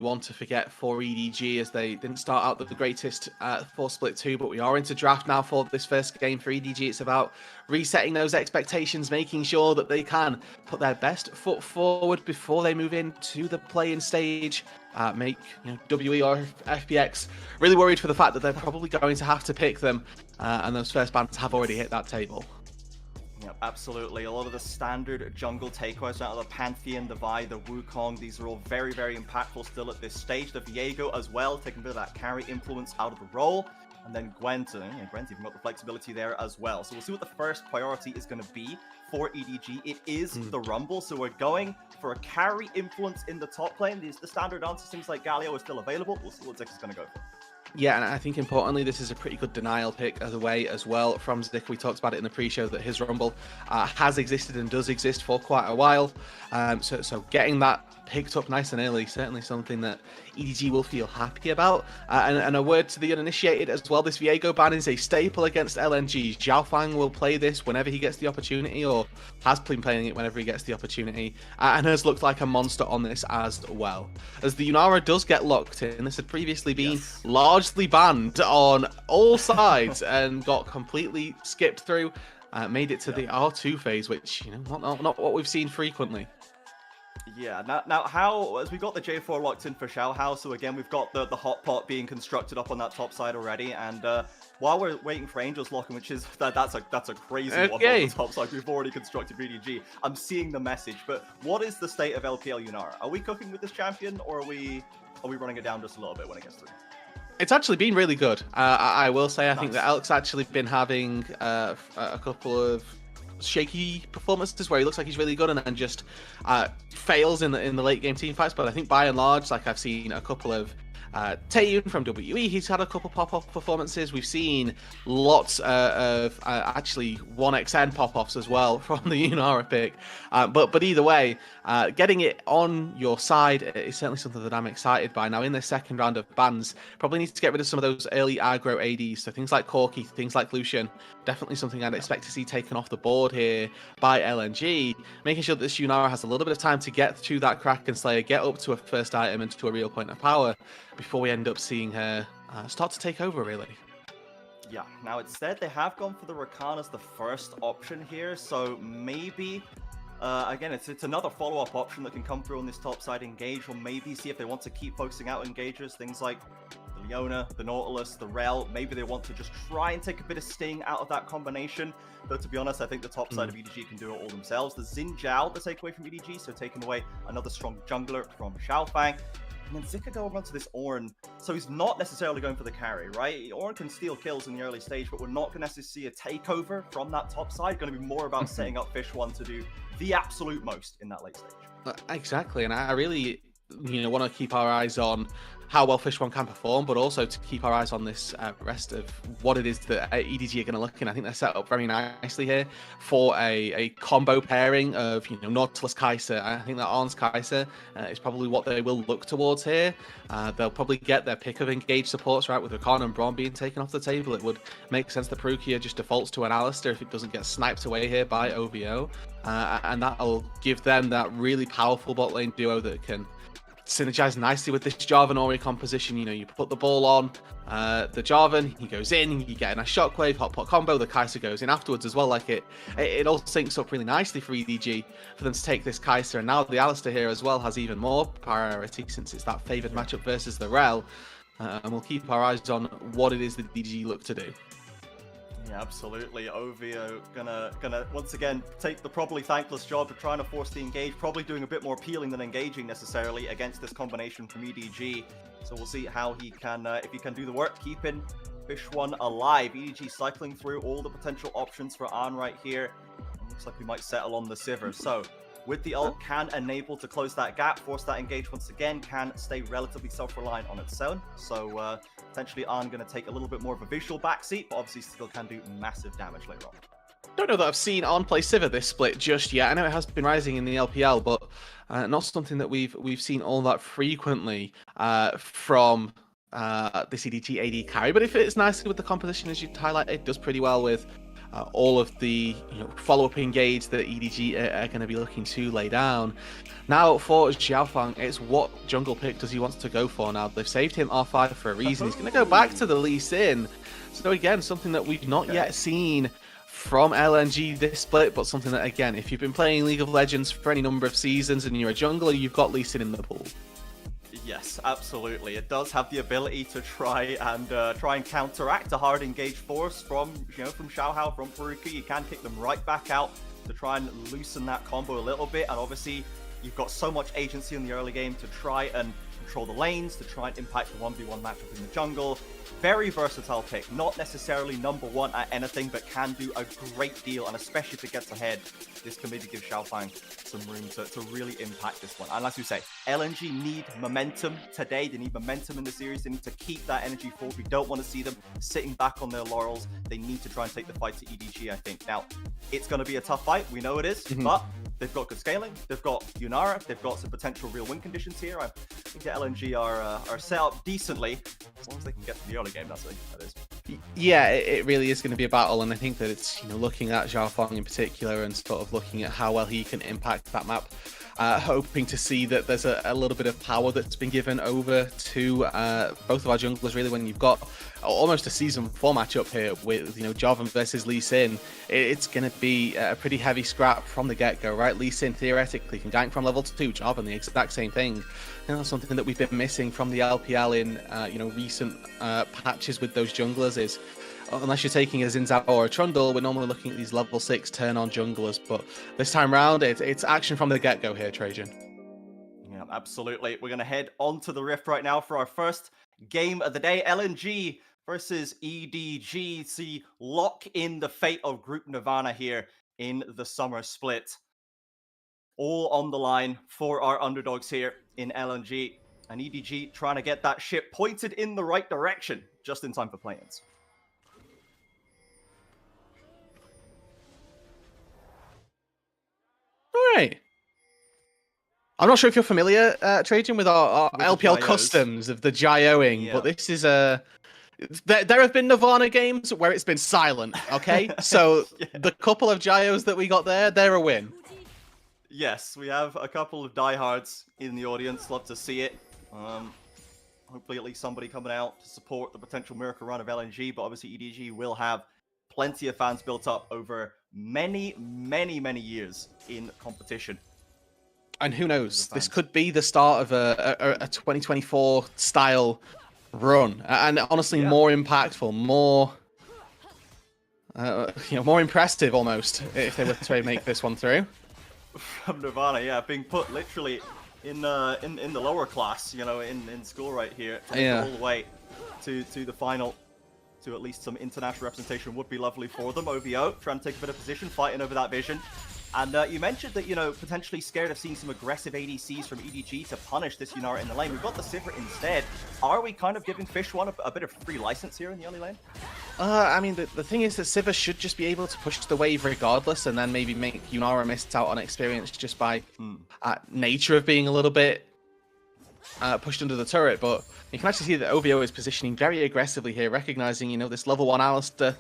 one to forget for EDG, as they didn't start out the greatest for Split 2, but we are into draft now for this first game for EDG. It's about resetting those expectations, making sure that they can put their best foot forward before they move into the play-in stage. Make WE or FPX really worried for the fact that they're probably going to have to pick them, and those first bans have already hit that table. Yep, absolutely. A lot of the standard jungle takeaways out of the Pantheon, the Vi, the Wukong, these are all very, very impactful still at this stage. The Viego as well, taking a bit of that carry influence out of the role. And then Gwent, Gwent even got the flexibility there as well. So we'll see what the first priority is going to be for EDG. It is the Rumble, so we're going for a carry influence in the top lane. The standard answer seems like Galio is still available. We'll see what Zika's going to go for. Yeah, and I think importantly, this is a pretty good denial pick as a way as well from Zika. We talked about it in the pre-show that his Rumble has existed and does exist for quite a while. So getting that picked up nice and early, certainly something that EDG will feel happy about. And a word to the uninitiated as well, this Viego ban is a staple against LNG. Xiaofang will play this whenever he gets the opportunity, or has been playing it whenever he gets the opportunity, and has looked like a monster on this as well. As the Yunara does get locked in, this had previously been largely banned on all sides and got completely skipped through, made it to the R2 phase, which, not what we've seen frequently. Yeah, now how, as we got the J4 locked in for Xiaohao, so again, we've got the hot pot being constructed up on that top side already, and while we're waiting for Angel's locking, which is, that's a crazy one on the top side, we've already constructed VDG. I'm seeing the message, but what is the state of LPL Yunara? Are we cooking with this champion, or are we running it down just a little bit when it gets through? It's actually been really good. I will say, I think that Elk's actually been having a couple of shaky performances where he looks like he's really good and then just fails in the late game team fights. But I think by and large, like, I've seen a couple of Taeyun from WE, he's had a couple pop-off performances. We've seen lots of actually 1xN pop-offs as well from the Yunara pick. But either way, getting it on your side is certainly something that I'm excited by. Now, in this second round of bans, probably need to get rid of some of those early aggro ADs. So things like Corki, things like Lucian, definitely something I'd expect to see taken off the board here by LNG, making sure that this Yunara has a little bit of time to get to that Kraken Slayer, get up to a first item and to a real point of power before we end up seeing her start to take over, really. Yeah, now instead they have gone for the Rakan as the first option here, so maybe, again, it's another follow-up option that can come through on this top side engage, or maybe see if they want to keep focusing out engagers, things like the Leona, the Nautilus, the Rel. Maybe they want to just try and take a bit of sting out of that combination, though to be honest, I think the top side of EDG can do it all themselves. The Xin Zhao, the takeaway from EDG, so taking away another strong jungler from Xiaofang. And then Zika go onto this Ornn, so he's not necessarily going for the carry, right? Ornn can steal kills in the early stage, but we're not going to necessarily see a takeover from that top side. Going to be more about setting up Fish One to do the absolute most in that late stage. Exactly, and I really want to keep our eyes on how well Fish One can perform, but also to keep our eyes on this rest of what it is that EDG are going to look in. I think they're set up very nicely here for a combo pairing of Nautilus Kai'Sa. I think that Arn's Kai'Sa is probably what they will look towards here. They'll probably get their pick of engaged supports, right, with Rakan and Braum being taken off the table. It would make sense that Parukia just defaults to an Alistar if it doesn't get sniped away here by OVO, and that'll give them that really powerful bot lane duo that can synergize nicely with this Jarvan Ori composition. You put the ball on the Jarvan, he goes in, you get a nice shockwave, hot pot combo, the Kai'Sa goes in afterwards as well. Like it all syncs up really nicely for EDG for them to take this Kai'Sa, and now the Alistar here as well has even more priority since it's that favored matchup versus the Rel, and we'll keep our eyes on what it is that EDG look to do. Yeah, absolutely. OVO gonna once again take the probably thankless job of trying to force the engage, probably doing a bit more peeling than engaging necessarily against this combination from EDG. So we'll see how he can, if he can do the work, keeping Fish One alive. EDG cycling through all the potential options for Arn right here. Looks like we might settle on the Sivir. So with the ult, can enable to close that gap, force that engage once again, can stay relatively self-reliant on its own. So potentially Arn going to take a little bit more of a visual backseat, but obviously still can do massive damage later on. Don't know that I've seen Arn play Sivir this split just yet. I know it has been rising in the LPL, but not something that we've seen all that frequently from this EDG AD carry. But it fits nicely with the composition, as you highlighted. It does pretty well with all of the follow-up engage that EDG are going to be looking to lay down. Now for Xiaofang, it's what jungle pick does he want to go for now. They've saved him R5 for a reason. He's going to go back to the Lee Sin. So again, something that we've not yet seen from LNG this split, but something that, again, if you've been playing League of Legends for any number of seasons and you're a jungler, you've got Lee Sin in the pool. Yes, absolutely. It does have the ability to try and counteract a hard engaged force from Xiaohao, from Parukia. You can kick them right back out to try and loosen that combo a little bit, and obviously you've got so much agency in the early game to try and control the lanes, to try and impact the 1v1 matchup in the jungle. Very versatile pick, not necessarily number one at anything, but can do a great deal, and especially if it gets ahead, this can maybe give Xiaofang some room to really impact this one. And as you say, LNG need momentum today. They need momentum in the series. They need to keep that energy forward. We don't want to see them sitting back on their laurels. They need to try and take the fight to EDG, I think. Now, it's going to be a tough fight. We know it is, but they've got good scaling. They've got Yunara. They've got some potential real win conditions here. I think the LNG are set up decently, as long as they can get to the early game. That's it. That is. Yeah, it really is going to be a battle, and I think that it's looking at Xiaofang in particular and sort of looking at how well he can impact that map. Hoping to see that there's a little bit of power that's been given over to both of our junglers, really, when you've got almost a Season 4 matchup here with, Jarvan versus Lee Sin. It's going to be a pretty heavy scrap from the get-go, right? Lee Sin theoretically can gank from level 2, Jarvan the exact same thing. Something that we've been missing from the LPL in, recent patches with those junglers is, unless you're taking a Xin Zhao or a Trundle, we're normally looking at these level 6 turn-on junglers, but this time round, it's action from the get-go here, Trajan. Yeah, absolutely. We're going to head onto the Rift right now for our first game of the day. LNG versus EDG. See, lock in the fate of Group Nirvana here in the summer split. All on the line for our underdogs here in LNG. And EDG trying to get that ship pointed in the right direction, just in time for play-ins. Right. I'm not sure if you're familiar, Trajan, with our LPL customs of the gyroing, but this is a... There have been Nirvana games where it's been silent, okay? So the couple of gyros that we got there, they're a win. Yes, we have a couple of diehards in the audience. Love to see it. Hopefully at least somebody coming out to support the potential miracle run of LNG, but obviously EDG will have plenty of fans built up over many, many, many years in competition. And who knows, this could be the start of a 2024 style run, and honestly more impactful, more more impressive almost, if they were to make this one through. From Nirvana, being put literally in the lower class, in school right here, all the way to the final, to at least some international representation would be lovely for them. OVO trying to take a bit of position, fighting over that vision. And you mentioned that, potentially scared of seeing some aggressive ADCs from EDG to punish this Yunara in the lane. We've got the Sivir instead. Are we kind of giving Fish One a bit of free license here in the early lane? I mean, the thing is that Sivir should just be able to push the wave regardless, and then maybe make Yunara miss out on experience just by nature of being a little bit pushed under the turret. But you can actually see that OVO is positioning very aggressively here, recognizing, this level 1 Alistair,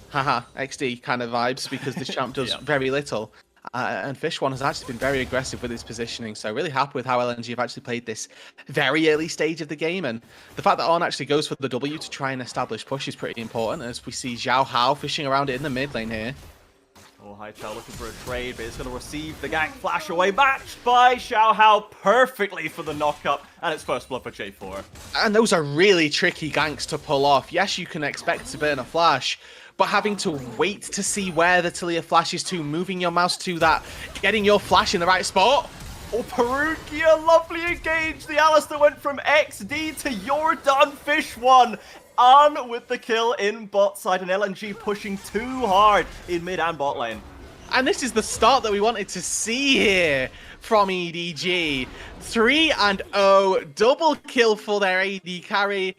haha, XD kind of vibes, because this champ does very little. And Fish One has actually been very aggressive with his positioning, so really happy with how LNG have actually played this very early stage of the game. And the fact that On actually goes for the W to try and establish push is pretty important, as we see Xiaohao fishing around it in the mid lane here. Oh, Haichao looking for a trade, but it's going to receive the gank flash away, matched by Xiaohao perfectly for the knockup, and it's first blood for J4. And those are really tricky ganks to pull off. Yes, you can expect to burn a flash, but having to wait to see where the Talia flashes to, moving your mouse to that, getting your flash in the right spot. Oh, Parukia, lovely engage. The Alistair went from XD to you're done, Fish One. On with the kill in bot side, and LNG pushing too hard in mid and bot lane. And this is the start that we wanted to see here from EDG. 3-0, double kill for their AD carry.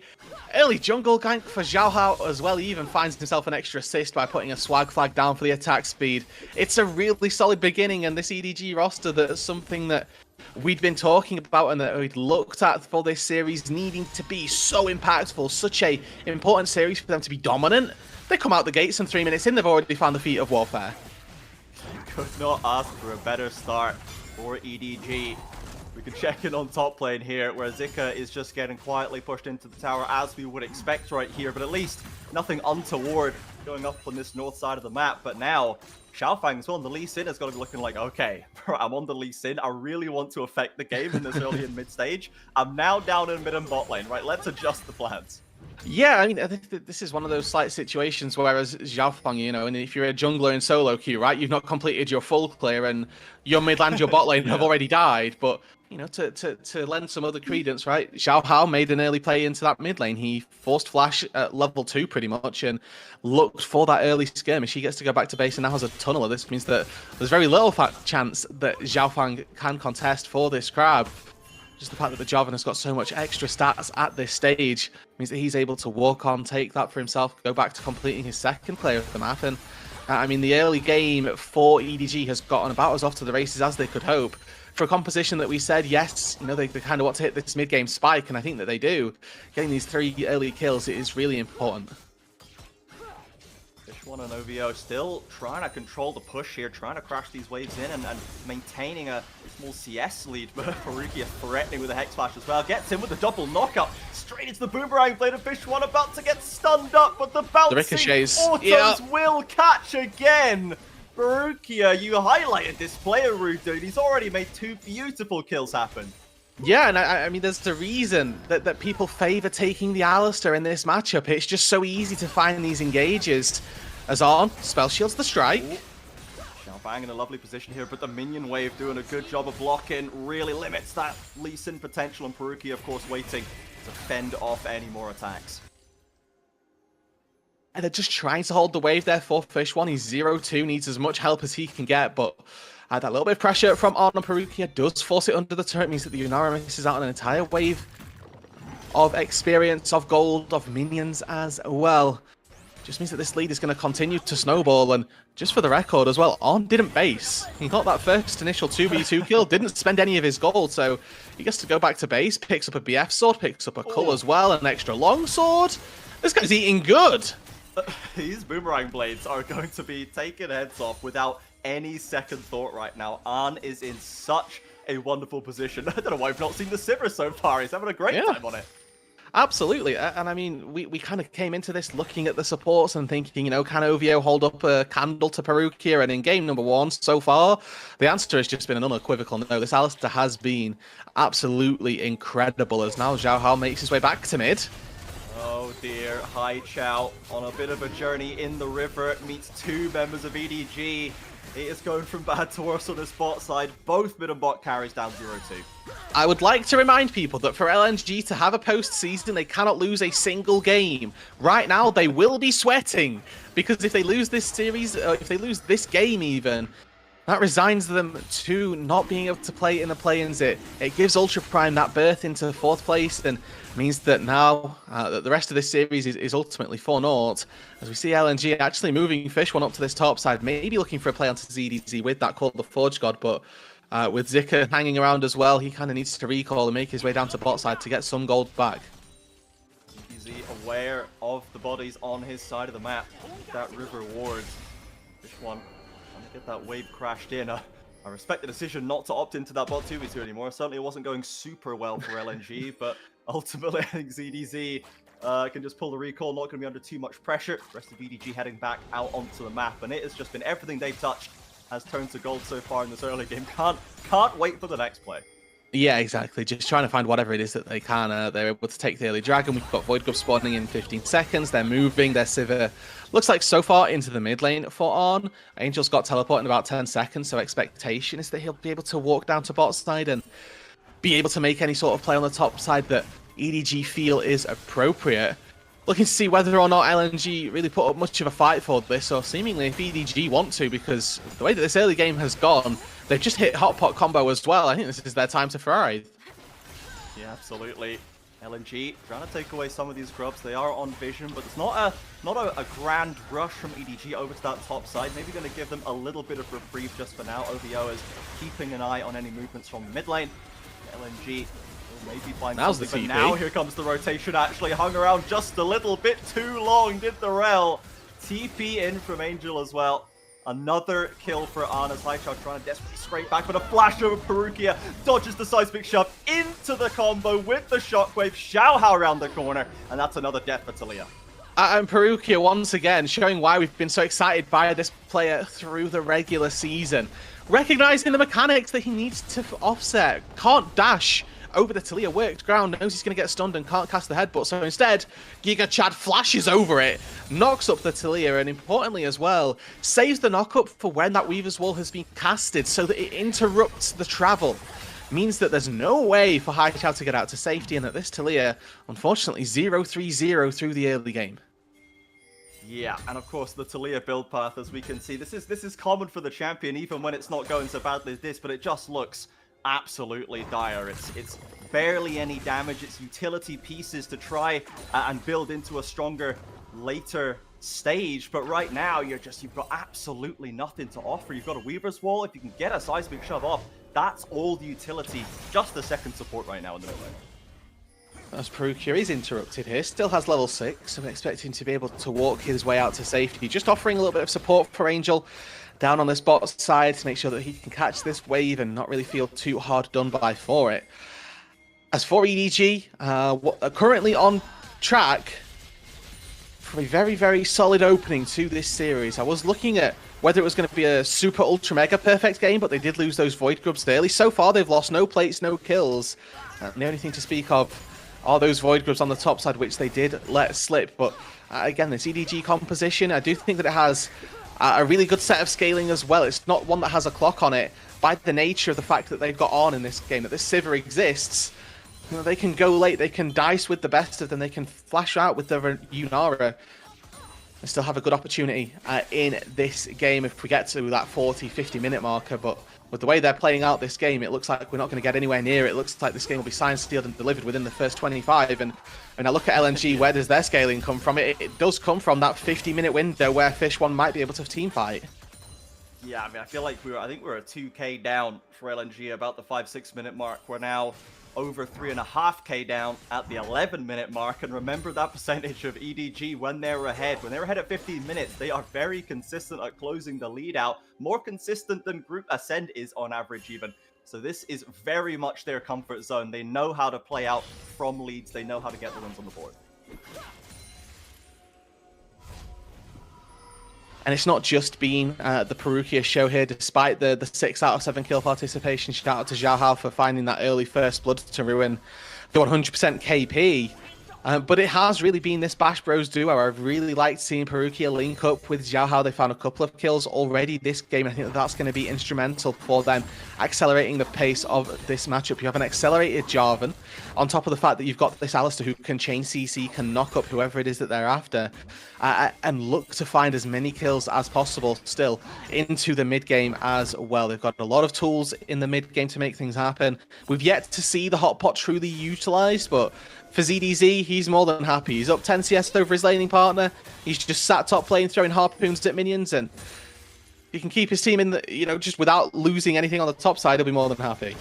Early jungle gank for Xiaohao as well. He even finds himself an extra assist by putting a swag flag down for the attack speed. It's a really solid beginning, and this EDG roster, that's something that we'd been talking about and that we'd looked at for this series needing to be so impactful, such a important series for them to be dominant. They come out the gates and 3 minutes in, they've already found the feet of warfare. Could not ask for a better start for EDG. We can check in on top lane here, where Zika is just getting quietly pushed into the tower, as we would expect right here, but at least nothing untoward going up on this north side of the map. But now, Xiaofang as well on the Lee Sin has got to be looking like, okay, I'm on the Lee Sin, I really want to affect the game in this early and mid stage. I'm now down in mid and bot lane, right? Let's adjust the plans. Yeah, I mean, I think that this is one of those slight situations where, as Xiaofang, you know, and if you're a jungler in solo queue, right, you've not completed your full clear and your mid and your bot lane have already died, but, you know, to lend some other credence, right, Xiaohao made an early play into that mid lane. He forced flash at level 2 pretty much and looked for that early skirmish. He gets to go back to base and now has a tunneler. This means that there's very little chance that Xiaofang can contest for this crab. Just the fact that the Jarvan has got so much extra stats at this stage means that he's able to walk on, take that for himself, go back to completing his second play of the map. And I mean, the early game for EDG has gotten about as off to the races as they could hope. For a composition that we said, yes, you know, they kind of want to hit this mid-game spike, and I think that they do. Getting these 3 early kills is really important. One and OVO still trying to control the push here, trying to crash these waves in and maintaining a small CS lead, but Parukia threatening with a Hex Flash as well. Gets in with the double knockout, straight into the boomerang blade of Fish1, about to get stunned up, but the bouncing autos will catch again. Parukia, you highlighted this player, Roodood. He's already made 2 beautiful kills happen. Yeah, and I mean, there's the reason that people favor taking the Alistar in this matchup. It's just so easy to find these engages. As on, spell shields the strike. Xiaofang in a lovely position here, but the minion wave doing a good job of blocking really limits that Lee Sin potential, and Parukia, of course, waiting to fend off any more attacks. And they're just trying to hold the wave there for Fish1. He's 0-2, needs as much help as he can get, but that little bit of pressure from on Parukia does force it under the turret, means that the Yunara misses out on an entire wave of experience, of gold, of minions as well. Just means that this lead is going to continue to snowball, and just for the record as well, On didn't base. He got that first initial 2v2 kill, didn't spend any of his gold, so he gets to go back to base, picks up a BF sword, picks up a cull as well, an extra long sword. This guy's eating good. These boomerang blades are going to be taking heads off without any second thought right now. An is in such a wonderful position. I don't know why I've not seen the Sivir so far. He's having a great time on it. Absolutely, and I mean, we kind of came into this looking at the supports and thinking, you know, can OVO hold up a candle to Parukia? And in game number 1 so far, the answer has just been an unequivocal no. This Alistar has been absolutely incredible, as now Xiaohao makes his way back to mid. Oh dear, Haichao on a bit of a journey in the river, meets 2 members of EDG. It is going from bad to worse on the spot side. Both mid and bot carries down 0-2. I would like to remind people that for LNG to have a postseason, they cannot lose a single game. Right now, they will be sweating, because if they lose this series, if they lose this game even, that resigns them to not being able to play in the play-ins. It gives Ultra Prime that berth into 4th place, and means that now the rest of this series is ultimately 4-0, as we see LNG actually moving Fish1 up to this top side, maybe looking for a play onto ZDZ with that called the Forge God, but with Zika hanging around as well, he kind of needs to recall and make his way down to bot side to get some gold back. ZDZ aware of the bodies on his side of the map. That river wards. Fish1 trying to get that wave crashed in. I respect the decision not to opt into that bot 2v2 anymore. Certainly it wasn't going super well for LNG, but ultimately I think ZDZ can just pull the recall, not going to be under too much pressure. The rest of EDG heading back out onto the map, and it has just been everything they've touched has turned to gold so far in this early game. Can't wait for the next play. Yeah, exactly. Just trying to find whatever it is that they can. They're able to take the early dragon. We've got Void Gov spawning in 15 seconds. They're moving. Their Sivir looks like so far into the mid lane for On. Angel's got teleport in about 10 seconds, so expectation is that he'll be able to walk down to bot side and be able to make any sort of play on the top side that EDG feel is appropriate. Looking to see whether or not LNG really put up much of a fight for this, or seemingly if EDG want to, because the way that this early game has gone, they've just hit Hot Pot combo as well. I think this is their time to thrive. Yeah, absolutely. LNG trying to take away some of these grubs. They are on vision, but it's not a grand rush from EDG over to that top side. Maybe going to give them a little bit of reprieve just for now. OVO is keeping an eye on any movements from the mid lane. LNG will maybe find something, but now here comes the rotation. Actually hung around just a little bit too long, did the rel. TP in from Angel as well. Another kill for Arna's. Haichao trying to desperately scrape back, but a flash over Parukia dodges the seismic shove into the combo with the shockwave. Xiaohao around the corner, and that's another death for Taliyah. And Parukia once again showing why we've been so excited by this player through the regular season. Recognizing the mechanics that he needs to offset. Can't dash over the Taliyah worked ground, knows he's going to get stunned and can't cast the headbutt, so instead Giga Chad flashes over it, knocks up the Taliyah, and importantly as well, saves the knock-up for when that Weaver's Wall has been casted so that it interrupts the travel. Means that there's no way for Haichao to get out to safety, and that this Taliyah, unfortunately, 0-3-0 through the early game. Yeah, and of course the Taliyah build path, as we can see, this is common for the champion, even when it's not going so badly as this, but it just looks absolutely dire. It's barely any damage. It's utility pieces to try and build into a stronger later stage, but right now you've got absolutely nothing to offer. You've got a Weaver's Wall. If you can get a seismic shove off, that's all the utility. Just the second support right now in the mid lane. As Parukia is interrupted here, still has level 6, I'm expecting to be able to walk his way out to safety, just offering a little bit of support for Angel down on this bot side to make sure that he can catch this wave and not really feel too hard done by for it. As for EDG, currently on track for a very, very solid opening to this series. I was looking at whether it was going to be a super ultra mega perfect game, but they did lose those Void Grubs early. So far, they've lost no plates, no kills. The only thing to speak of are those Void Grubs on the top side, which they did let slip. But again, this EDG composition, I do think that it has a really good set of scaling as well. It's not one that has a clock on it. By the nature of the fact that they've got on in this game, that this Sivir exists, you know, they can go late, they can dice with the best of them, they can flash out with the Yunara, and still have a good opportunity in this game if we get to that 40-50 minute marker. But with the way they're playing out this game, it looks like we're not going to get anywhere near it. It looks like this game will be signed, sealed, and delivered within the first 25. And when I look at LNG, where does their scaling come from? It does come from that 50-minute window where Fish One might be able to team fight. Yeah, I mean, I feel like I think we're a 2k down for LNG about the 5-6 minute mark. We're now over 3.5k down at the 11-minute mark. And remember that percentage of EDG when they're ahead. When they're ahead at 15 minutes, they are very consistent at closing the lead out. More consistent than Group Ascend is on average even. So this is very much their comfort zone. They know how to play out from leads. They know how to get the wins on the board. And it's not just been the Parukia show here, despite the 6 out of 7 kill participation. Shout out to Xiaohao for finding that early first blood to ruin the 100% KP. But it has really been this Bash Bros duo. I've really liked seeing Parukia link up with Xiaohao. They found a couple of kills already this game. I think that's going to be instrumental for them accelerating the pace of this matchup. You have an accelerated Jarvan, on top of the fact that you've got this Alistar who can chain CC, can knock up whoever it is that they're after, and look to find as many kills as possible still into the mid game as well. They've got a lot of tools in the mid game to make things happen. We've yet to see the hot pot truly utilized, but for ZDZ, he's more than happy. He's up 10 CS over his laning partner. He's just sat top lane throwing harpoons at minions, and he can keep his team in the, you know, just without losing anything on the top side. He'll be more than happy.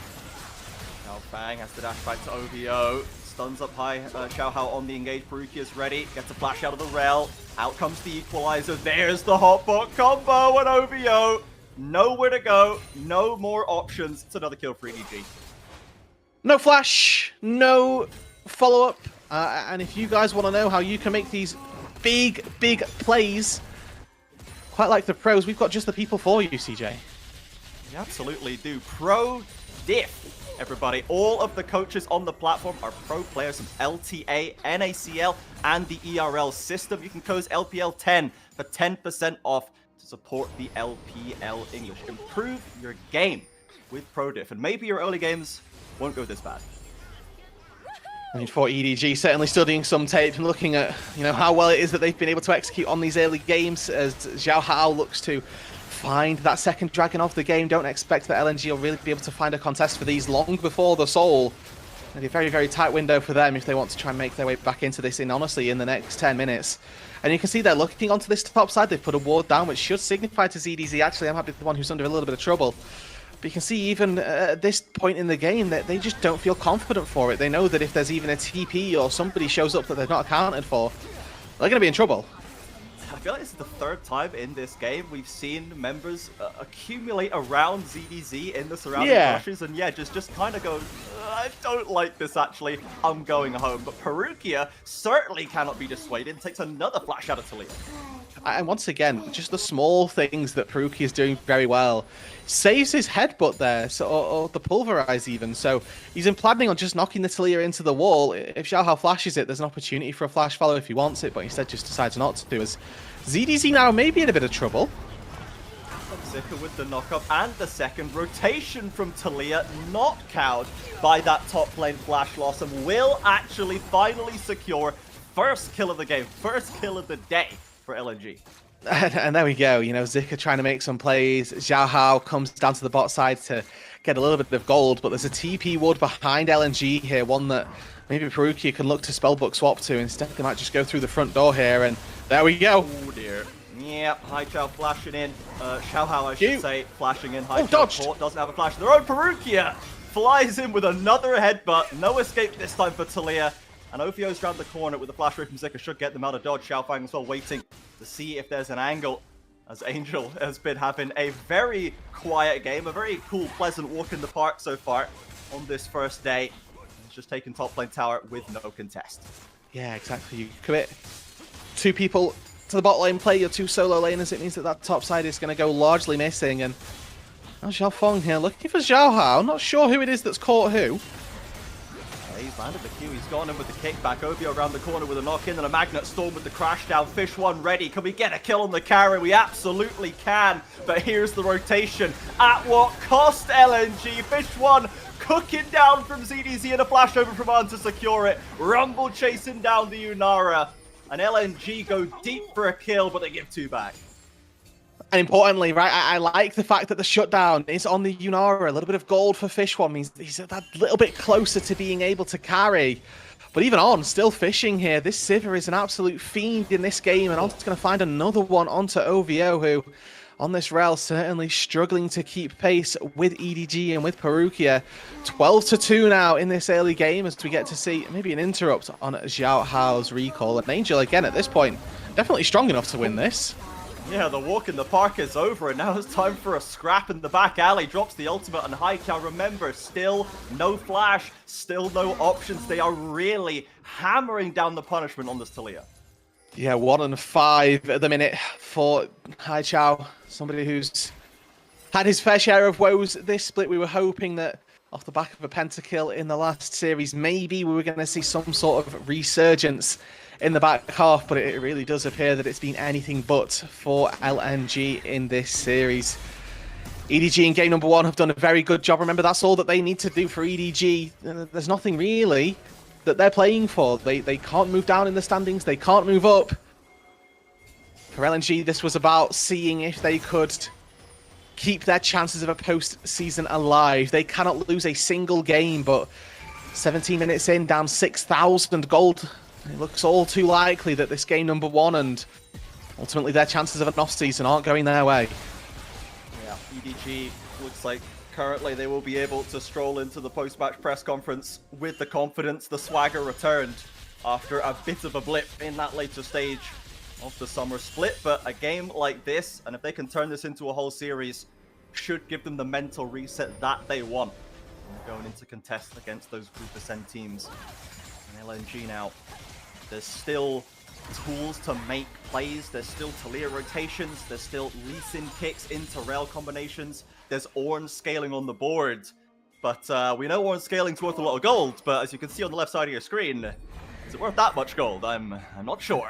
Xiaofang has to dash back to OVO. Stuns up high. Xiaohao on the engage. Parukia's ready. Gets a flash out of the rel. Out comes the equalizer. There's the hotbot combo and OVO. Nowhere to go. No more options. It's another kill for EDG. No flash. No follow-up. And if you guys want to know how you can make these big plays, quite like the pros, we've got just the people for you, CJ. You absolutely do. Pro Diff, everybody. All of the coaches on the platform are pro players from LTA, NACL, and the ERL system. You can code LPL10 for 10% off to support the LPL English. Improve your game with Pro Diff, and maybe your early games won't go this bad. I mean, for EDG, certainly studying some tape and looking at, you know, how well it is that they've been able to execute on these early games as Xiaohao looks to find that second dragon of the game. Don't expect that LNG will really be able to find a contest for these long before the Soul a very, very tight window for them if they want to try and make their way back into this honestly, in the next 10 minutes. And you can see they're looking onto this top side. They've put a ward down, which should signify to ZDZ, actually, I might be the one who's under a little bit of trouble. But you can see even at this point in the game that they just don't feel confident for it. They know that if there's even a TP or somebody shows up that they're not accounted for, they're going to be in trouble. I feel like this is the third time in this game we've seen members accumulate around ZDZ in the surrounding rushes, and just kind of go, I don't like this actually, I'm going home. But Parukia certainly cannot be dissuaded and takes another flash out of Talia. And once again, just the small things that Parukia is doing very well. Saves his headbutt there, or the pulverize even. So he's planning on just knocking the Talia into the wall. If Xiaohao flashes it, there's an opportunity for a flash follow if he wants it, but instead just decides not to. As ZDZ now may be in a bit of trouble. Zika with the knockup and the second rotation from Talia, not cowed by that top lane flash loss, and will actually finally secure first kill of the game, first kill of the day for LNG. And there we go, you know, Zika trying to make some plays. Xiaohao comes down to the bot side to get a little bit of gold, but there's a TP ward behind LNG here, one that maybe Parukia can look to spellbook swap to. Instead, they might just go through the front door here, and there we go. Oh dear. Yep, Haichao flashing in. Xiaohao, I should say, flashing in. Haichao dodged. Doesn't have a flash of their own. Parukia flies in with another headbutt. No escape this time for Talia. And OVO's round the corner with the flash ray from Zika should get them out of dodge. Xiaofang as well waiting to see if there's an angle, as Angel has been having a very quiet game, a very cool, pleasant walk in the park so far on this first day. He's just taking top lane tower with no contest. Yeah, exactly. You commit two people to the bot lane, play your two solo laners. It means that that top side is going to go largely missing. And Xiaofang here looking for Xiaohao. Not sure who it is that's caught who. He's landed the Q, he's gone in with the kickback. OVO around the corner with a knock-in and a Magnet Storm with the crash down. Fish one ready. Can we get a kill on the carry? We absolutely can. But here's the rotation. At what cost, LNG? Fish one cooking down from ZDZ and a flash over from An to secure it. Rumble chasing down the Unara. And LNG go deep for a kill, but they give two back. And importantly, right, I like the fact that the shutdown is on the Unara. A little bit of gold for Fish One means he's that little bit closer to being able to carry. But even On, still fishing here. This Sivir is an absolute fiend in this game, and On's going to find another one onto OVO, who, on this rel, certainly struggling to keep pace with EDG and with Parukia. 12-2 now in this early game, as we get to see maybe an interrupt on Xiaohao's recall. And Angel, again, at this point, definitely strong enough to win this. Yeah, the walk in the park is over, and now it's time for a scrap in the back alley. Drops the ultimate on Haichao. Remember, still no flash, still no options. They are really hammering down the punishment on this Talia. Yeah, 1-5 at the minute for Haichao. Somebody who's had his fair share of woes this split. We were hoping that off the back of a pentakill in the last series, maybe we were going to see some sort of resurgence in the back half, but it really does appear that it's been anything but for LNG in this series. EDG in game number one have done a very good job. Remember, that's all that they need to do for EDG. There's nothing really that they're playing for. They can't move down in the standings. They can't move up. For LNG, this was about seeing if they could keep their chances of a postseason alive. They cannot lose a single game, but 17 minutes in, down 6,000 gold. It looks all too likely that this game number one and ultimately their chances of an off-season aren't going their way. Yeah, EDG looks like currently they will be able to stroll into the post-match press conference with the confidence. The swagger returned after a bit of a blip in that later stage of the summer split. But a game like this, and if they can turn this into a whole series, should give them the mental reset that they want going into contest against those Group Ascend teams. And LNG now, there's still tools to make plays, there's still Talia rotations, there's still Lee Sin kicks into rail combinations, there's Ornn scaling on the board. But we know Ornn scaling's worth a lot of gold, but as you can see on the left side of your screen, is it worth that much gold? I'm not sure.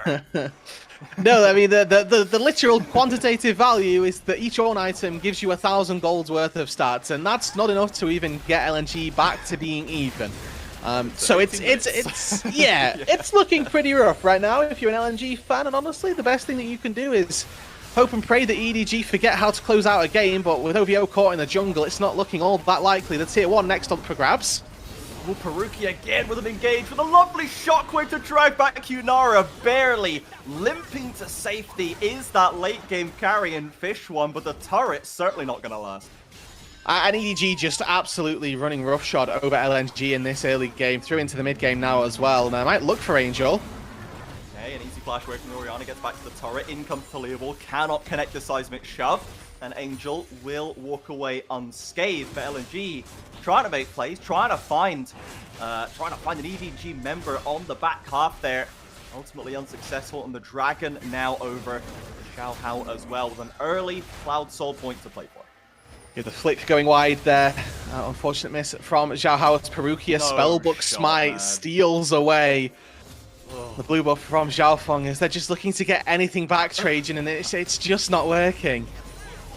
No, I mean, the literal quantitative value is that each Ornn item gives you 1,000 gold's worth of stats, and that's not enough to even get LNG back to being even. So it's yeah, it's looking pretty rough right now if you're an LNG fan, and honestly, the best thing that you can do is hope and pray that EDG forget how to close out a game, but with OVO caught in the jungle, it's not looking all that likely. The tier 1 next up for grabs. Will Parukia again with an engage with a lovely shockwave to drag back Yunara, barely limping to safety. Is that late game carry in Fish one, but the turret's certainly not going to last. And EDG just absolutely running roughshod over LNG in this early game, through into the mid game now as well. Now, I might look for Angel. Okay, an easy flash away from Oriana, gets back to the turret, in comes Taliable, cannot connect the seismic shove, and Angel will walk away unscathed. But LNG trying to make plays, trying to find an EDG member on the back half there. Ultimately unsuccessful, and the Dragon now over to Xiaohao as well, with an early Cloud Soul point to play for. Yeah, the flick going wide there. Unfortunate miss from Xiaohao's Parukia. Spellbook Smite steals away the blue buff from Xiaofang, as they're just looking to get anything back, Trajan, and it's just not working.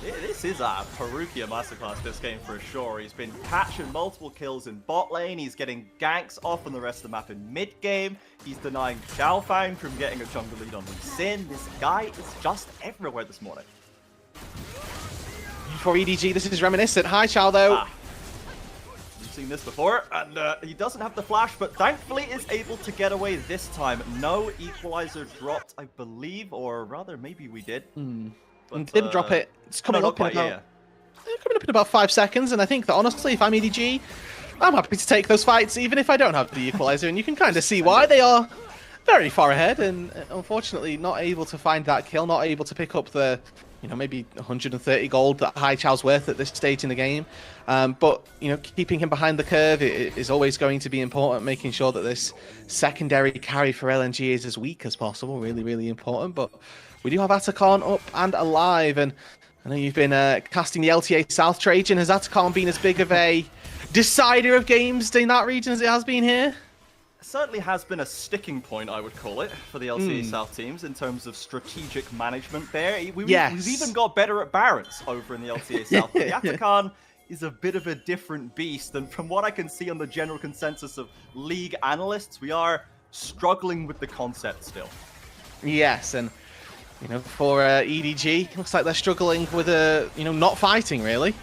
This is a Parukia masterclass this game for sure. He's been catching multiple kills in bot lane. He's getting ganks off on the rest of the map in mid game. He's denying Xiaofang from getting a jungle lead on Lee Sin. This guy is just everywhere this morning. For EDG, this is reminiscent. Haichao, though. We've seen this before, and he doesn't have the flash, but thankfully is able to get away this time. No equalizer dropped, I believe, or rather, maybe we did. But, didn't drop it. It's coming up in about, coming up in about 5 seconds, and I think that honestly, if I'm EDG, I'm happy to take those fights, even if I don't have the equalizer, and you can kind of see why. They are very far ahead, and unfortunately not able to find that kill, not able to pick up the, maybe 130 gold that Haichao's worth at this stage in the game. But, keeping him behind the curve is always going to be important, making sure that this secondary carry for LNG is as weak as possible. Really, really important. But we do have Atakan up and alive, and I know you've been casting the LTA South, Trajan. Has Atakan been as big of a decider of games in that region as it has been here? Certainly has been a sticking point, I would call it, for the LCA South teams in terms of strategic management there. We've even got better at Barons over in the LCA South. But the Atakan is a bit of a different beast, and from what I can see on the general consensus of league analysts, we are struggling with the concept still. Yes, and for EDG, looks like they're struggling with not fighting really.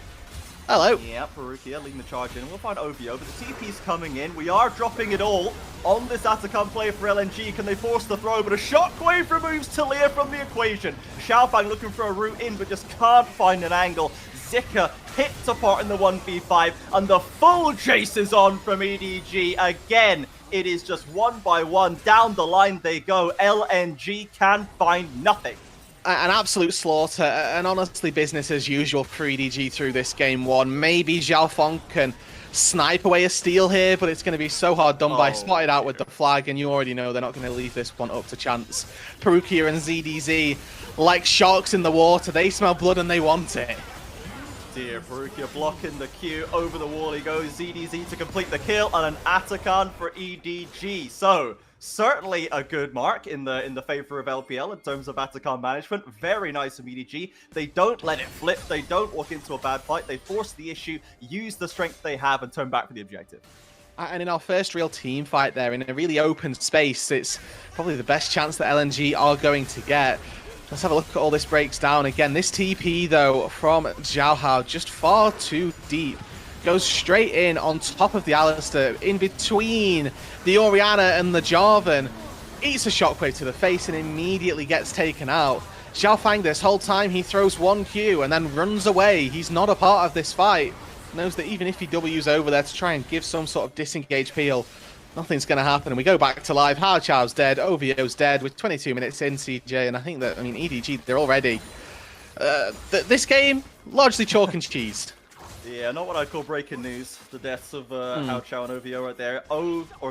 Hello. Yeah, Parukia leading the charge in. We'll find OVO, but the TP's coming in. We are dropping it all on this Atakan play for LNG. Can they force the throw? But a shockwave removes Talia from the equation. Xiaofang looking for a route in, but just can't find an angle. Zika hits apart in the 1v5, and the full chase is on from EDG. Again, it is just one by one. Down the line they go. LNG can find nothing. An absolute slaughter, and honestly business as usual for EDG through this game one. Maybe Xiaofang can snipe away a steal here, but it's going to be so hard done by. Spotted out with the flag, and you already know they're not going to leave this one up to chance. Parukia and ZDZ, like sharks in the water, they smell blood and they want it. Dear, Parukia blocking the Q, over the wall he goes, ZDZ to complete the kill, and an Atakan for EDG. So, certainly a good mark in the favor of LPL in terms of Atakan management. Very nice of EDG. They don't let it flip. They don't walk into a bad fight. They force the issue, use the strength they have, and turn back for the objective. And in our first real team fight there, in a really open space, it's probably the best chance that LNG are going to get. Let's have a look at all this breaks down. Again, this TP, though, from Xiaohao, just far too deep. Goes straight in on top of the Alistair, in between the Oriana and the Jarvan. Eats a shockwave to the face and immediately gets taken out. Xiaofang, this whole time, he throws one Q and then runs away. He's not a part of this fight. Knows that even if he W's over there to try and give some sort of disengage peel, nothing's going to happen. And we go back to live. Haichao's dead. OVO's dead with 22 minutes in, CJ. And I think that, EDG, they're already... this game, largely chalk and cheese. Yeah, not what I'd call breaking news. The deaths of Haichao and OVO right there.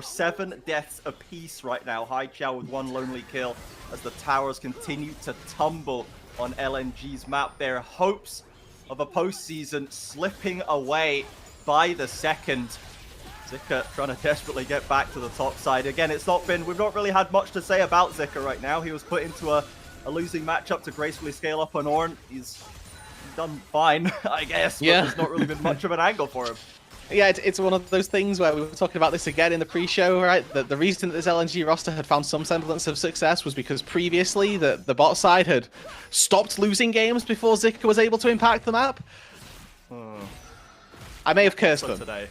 7 deaths apiece right now. Haichao with 1 lonely kill as the towers continue to tumble on LNG's map. Their hopes of a postseason slipping away by the second. Zika trying to desperately get back to the top side. Again, we've not really had much to say about Zika right now. He was put into a losing matchup to gracefully scale up on Ornn. He's done fine, I guess, but there's not really been much of an angle for him. Yeah, it's one of those things where we were talking about this again in the pre-show, right? The reason that this LNG roster had found some semblance of success was because previously the bot side had stopped losing games before Zika was able to impact the map. I may have cursed them. Today.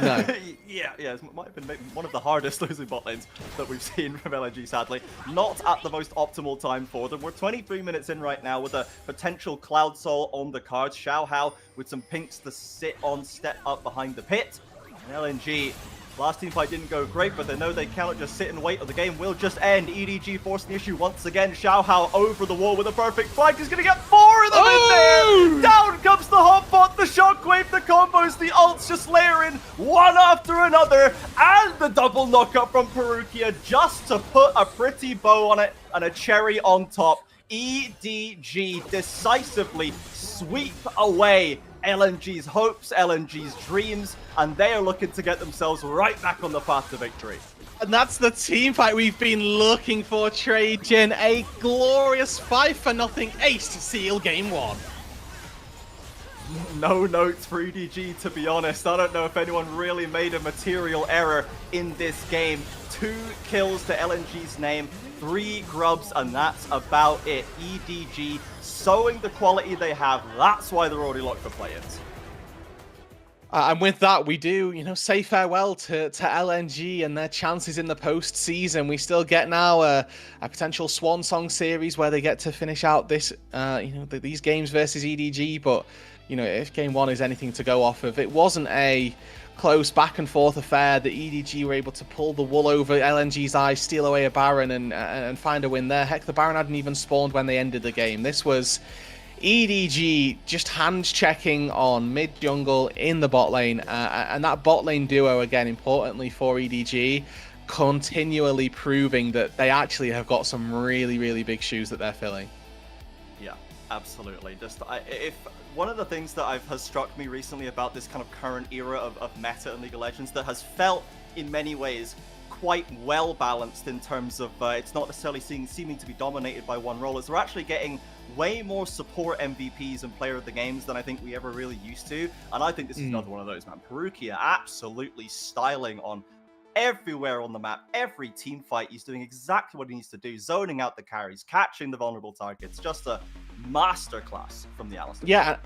No. yeah, it might have been maybe one of the hardest losing bot lanes that we've seen from LNG, sadly. Not at the most optimal time for them. We're 23 minutes in right now with a potential Cloud Soul on the cards. Xiaohao with some pinks to sit on, step up behind the pit. And LNG, last team fight didn't go great, but they know they cannot just sit and wait, or the game will just end. EDG forcing the issue once again. Xiaohao over the wall with a perfect flank. He's going to get 4 of them in there. Down comes the hotbot, the shockwave, the combos, the ults just layering one after another. And the double knockup from Parukia just to put a pretty bow on it and a cherry on top. EDG decisively sweep away LNG's hopes, LNG's dreams, and they are looking to get themselves right back on the path to victory. And that's the team fight we've been looking for, Trajan. A glorious 5-0 ace to seal game 1. No notes for EDG, to be honest. I don't know if anyone really made a material error in this game. 2 kills to LNG's name, 3 grubs, and that's about it. EDG showing the quality they have. That's why they're already locked for play-ins. And with that, we do, say farewell to LNG and their chances in the postseason. We still get now a potential swan song series where they get to finish out this, these games versus EDG. But, if game 1 is anything to go off of, it wasn't a close back and forth affair that EDG were able to pull the wool over LNG's eyes, steal away a Baron and find a win there. Heck, the Baron hadn't even spawned when they ended the game. This was EDG just hands checking on mid jungle in the bot lane, and that bot lane duo, again, importantly for EDG, continually proving that they actually have got some really, really big shoes that they're filling. Yeah, absolutely. If one of the things that has struck me recently about this kind of current era of meta in League of Legends that has felt in many ways quite well balanced in terms of it's not necessarily seeming to be dominated by one role, is we're actually getting way more support MVPs and player of the games than I think we ever really used to. And I think this is another one of those, man. Parukia absolutely styling on everywhere on the map. Every team fight, he's doing exactly what he needs to do, zoning out the carries, catching the vulnerable targets. Just a masterclass from the Alistair. Yeah,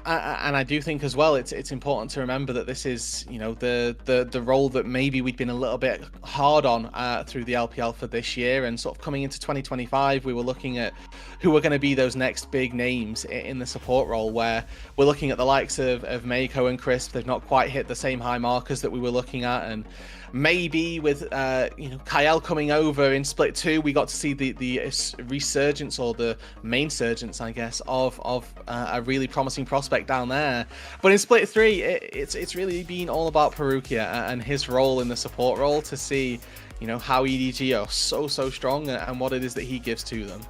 and I do think as well it's important to remember that this is the role that maybe we'd been a little bit hard on through the LPL for this year, and sort of coming into 2025 we were looking at who were going to be those next big names in the support role, where we're looking at the likes of Meiko and Crisp. They've not quite hit the same high markers that we were looking at, and maybe with Kael coming over in Split 2, we got to see the resurgence, or the main surgence, I guess, of a really promising prospect down there. But in Split 3, it's really been all about Parukia and his role in the support role, to see how EDG are so strong and what it is that he gives to them.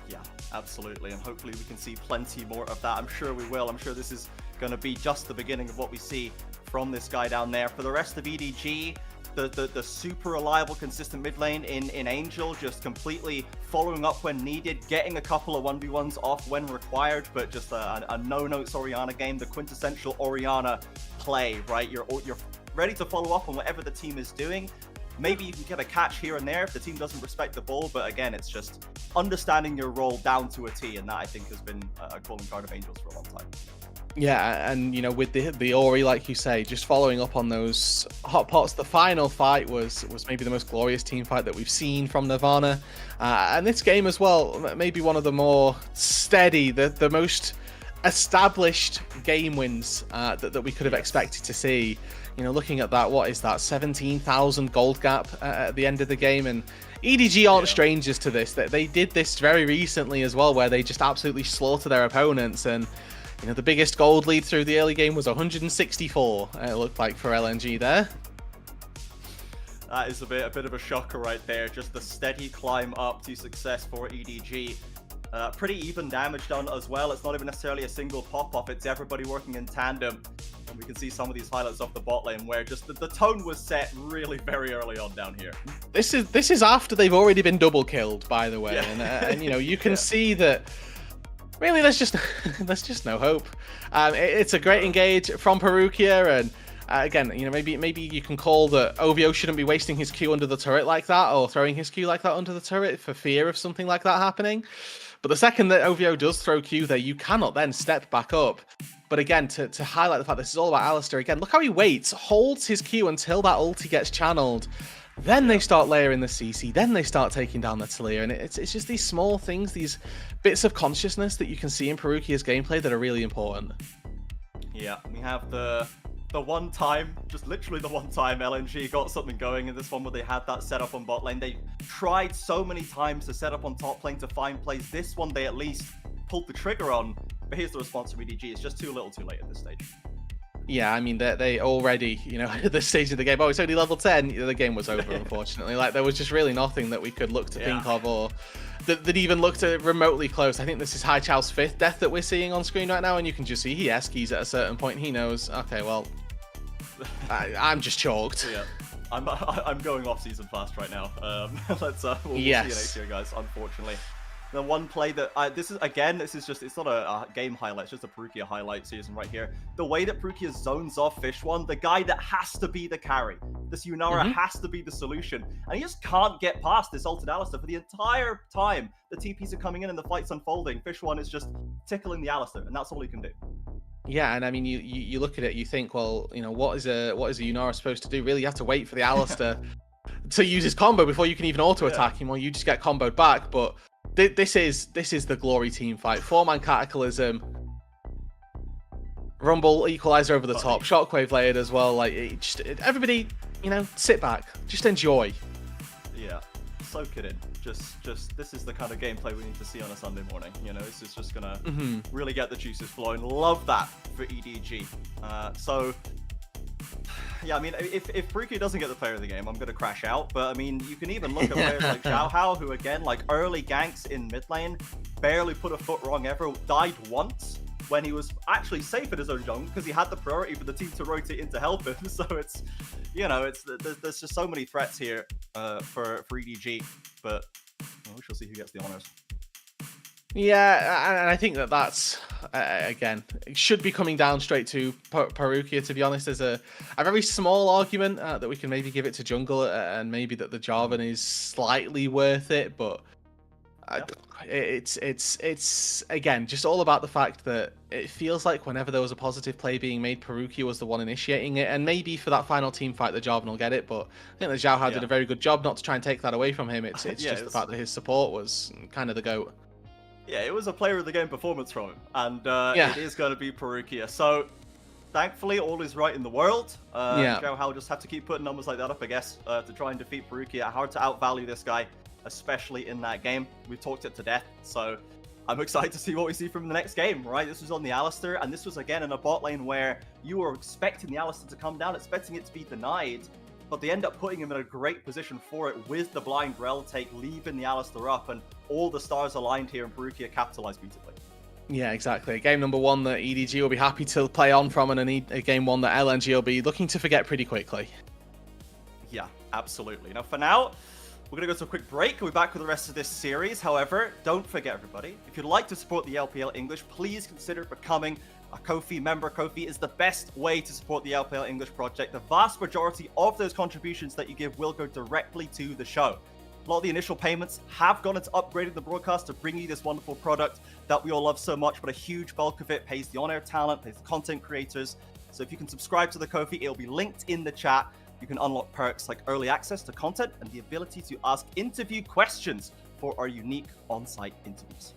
Yeah, absolutely, and hopefully we can see plenty more of that. I'm sure we will. I'm sure this is going to be just the beginning of what we see from this guy down there. For the rest of EDG, the super reliable, consistent mid lane in Angel, just completely following up when needed, getting a couple of 1v1s off when required, but just a no-notes Orianna game, the quintessential Orianna play, right? You're ready to follow up on whatever the team is doing. Maybe you can get a catch here and there if the team doesn't respect the ball, but again, it's just understanding your role down to a T, and that, I think, has been a calling card of Angels for a long time. Yeah, and with the Ori, like you say, just following up on those hot pots, the final fight was maybe the most glorious team fight that we've seen from Nirvana, and this game as well, maybe one of the more steady, the most established game wins that we could have expected to see. Looking at that, what is that, 17,000 gold gap at the end of the game, and EDG aren't strangers to this. They did this very recently as well, where they just absolutely slaughter their opponents, and the biggest gold lead through the early game was 164, it looked like, for LNG there. That is a bit of a shocker right there. Just the steady climb up to success for EDG. Pretty even damage done as well. It's not even necessarily a single pop-off. It's everybody working in tandem. And we can see some of these highlights off the bot lane where just the tone was set really very early on down here. This is after they've already been double killed, by the way. Yeah. And you can see that really there's just no hope. It's a great engage from Parukia, and again, maybe you can call that OVO shouldn't be wasting his Q under the turret like that, or throwing his Q like that under the turret for fear of something like that happening. But the second that OVO does throw Q there, you cannot then step back up But again, to highlight the fact this is all about Alistair, again, look how he waits, holds his Q until that ulti gets channeled. Then they start layering the CC, then they start taking down the Talia, and it's just these small things, these bits of consciousness that you can see in Parukia's gameplay that are really important. Yeah, we have the one time, just literally the one time LNG got something going in this one where they had that setup on bot lane. They tried so many times to set up on top lane to find plays. This one they at least pulled the trigger on, but here's the response from EDG. It's just too little too late at this stage. Yeah, I mean, they already, you know, at this stage of the game, oh, it's only level 10, the game was over, unfortunately. Like, there was just really nothing that we could look to think of, or that even looked remotely close. I think this is Haichao's 5th death that we're seeing on screen right now, and you can just see he S-keys at a certain point. He knows, okay, well, I'm just chalked. Yeah, I'm going off season fast right now. We'll see you next year, guys, unfortunately. The one play that this is just, it's not a game highlight, it's just a Parukia highlight season right here. The way that Parukia zones off Fish One, the guy that has to be the carry, this Yunara has to be the solution, and he just can't get past this ulted Alistair for the entire time. The TPs are coming in and the fight's unfolding. Fish One is just tickling the Alistair, and that's all he can do. Yeah, and I mean, you look at it, you think, well, you know, what is a Yunara supposed to do? Really, you have to wait for the Alistair to use his combo before you can even auto attack him, or you just get comboed back. But this is the glory team fight. 4-man Cataclysm, Rumble Equalizer over the top, Shockwave layered as well. Like, everybody, you know, sit back, just enjoy. Yeah, soak it in. Just this is the kind of gameplay we need to see on a Sunday morning. You know, this is just gonna really get the juices flowing. Love that for EDG. So yeah, I mean, if Parukia doesn't get the player of the game, I'm gonna crash out. But I mean, you can even look at players like Xiaohao, who again, like early ganks in mid lane, barely put a foot wrong ever, died once when he was actually safe in his own jungle because he had the priority for the team to rotate in to help him. So it's, you know, there's just so many threats here for EDG, but we shall see who gets the honors. Yeah, and I think that's, again, it should be coming down straight to Parukia, to be honest. There's a very small argument that we can maybe give it to jungle, and maybe that the Jarvan is slightly worth it, but it's again, just all about the fact that it feels like whenever there was a positive play being made, Parukia was the one initiating it, and maybe for that final team fight, the Jarvan will get it, but I think that Xiaohao did a very good job not to try and take that away from him. It's just the fact that his support was kind of the GOAT. Yeah, it was a player of the game performance from him, and it is going to be Parukia. So, thankfully, all is right in the world. Xiaohao just have to keep putting numbers like that up, I guess, to try and defeat Parukia. Hard to outvalue this guy, especially in that game. We've talked it to death, so I'm excited to see what we see from the next game, right? This was on the Alistair, and this was, again, in a bot lane where you were expecting the Alistair to come down, expecting it to be denied, but they end up putting him in a great position for it with the blind rel take, leaving the Alistair up, and all the stars aligned here, and Parukia capitalized beautifully. Yeah, exactly. Game number 1 that EDG will be happy to play on from, and a game 1 that LNG will be looking to forget pretty quickly. Yeah, absolutely. Now, for now, we're going to go to a quick break. We'll be back with the rest of this series. However, don't forget, everybody, if you'd like to support the LPL English, please consider becoming a Ko-fi member. Ko-fi is the best way to support the LPL English project. The vast majority of those contributions that you give will go directly to the show. A lot of the initial payments have gone into upgrading the broadcast to bring you this wonderful product that we all love so much, but a huge bulk of it pays the on-air talent, pays the content creators. So if you can subscribe to the Ko-fi, it'll be linked in the chat. You can unlock perks like early access to content and the ability to ask interview questions for our unique on-site interviews.